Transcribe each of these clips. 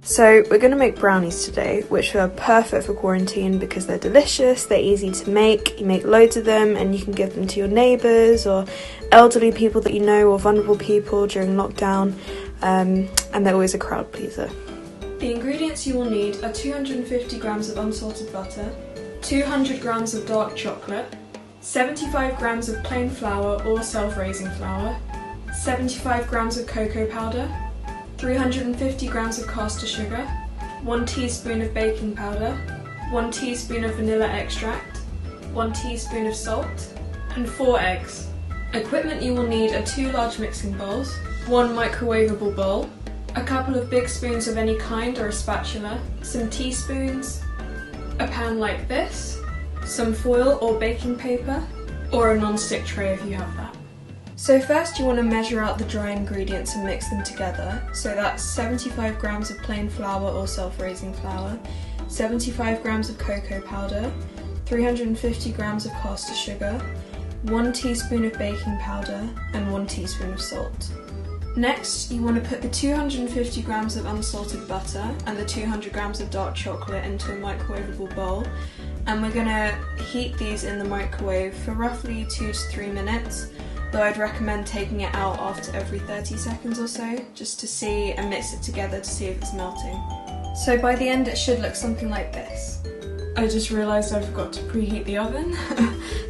So we're going to make brownies today, which are perfect for quarantine because they're delicious, they're easy to make, you make loads of them and you can give them to your neighbours or elderly people that you know or vulnerable people during lockdown, and they're always a crowd pleaser. The ingredients you will need are 250 grams of unsalted butter, 200 grams of dark chocolate, 75 grams of plain flour or self-raising flour, 75 grams of cocoa powder, 350 grams of caster sugar, 1 teaspoon of baking powder, 1 teaspoon of vanilla extract, 1 teaspoon of salt, and 4 eggs. Equipment you will need are 2 large mixing bowls, 1 microwavable bowl, a couple of big spoons of any kind or a spatula, some teaspoons, a pan like this, some foil or baking paper, or a non-stick tray if you have that. So first you want to measure out the dry ingredients and mix them together. So that's 75 grams of plain flour or self-raising flour, 75 grams of cocoa powder, 350 grams of caster sugar, 1 teaspoon of baking powder, and 1 teaspoon of salt. Next, you want to put the 250 grams of unsalted butter and the 200 grams of dark chocolate into a microwavable bowl, and we're going to heat these in the microwave for roughly 2 to 3 minutes. Though I'd recommend taking it out after every 30 seconds or so, just to see and mix it together to see if it's melting. So by the end it should look something like this. I just realised I forgot to preheat the oven,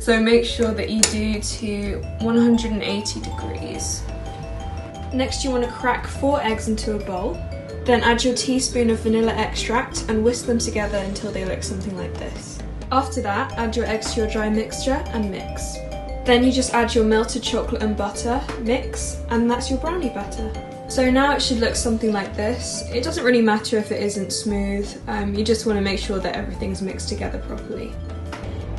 so make sure that you do to 180 degrees. Next you want to crack 4 eggs into a bowl, then add your teaspoon of vanilla extract and whisk them together until they look something like this. After that, add your eggs to your dry mixture and mix. Then you just add your melted chocolate and butter, mix, and that's your brownie batter. So now it should look something like this. It doesn't really matter if it isn't smooth, you just want to make sure that everything's mixed together properly.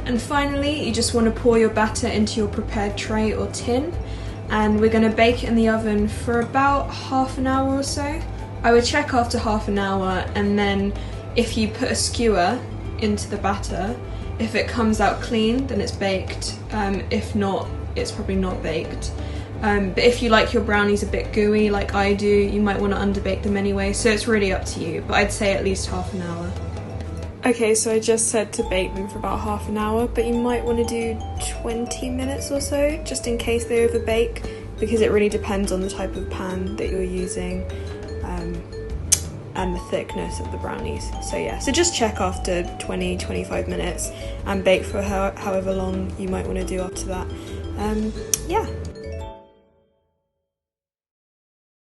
And finally, you just want to pour your batter into your prepared tray or tin, and we're going to bake it in the oven for about half an hour or so. I would check after half an hour, and then if you put a skewer into the batter, if it comes out clean, then it's baked. If not, it's probably not baked. But if you like your brownies a bit gooey, like I do, you might want to underbake them anyway, so it's really up to you, but I'd say at least half an hour. Okay, so I just said to bake them for about half an hour, but you might want to do 20 minutes or so, just in case they overbake, because it really depends on the type of pan that you're using. And the thickness of the brownies. So yeah, so just check after 20-25 minutes and bake for however long you might want to do after that. Yeah.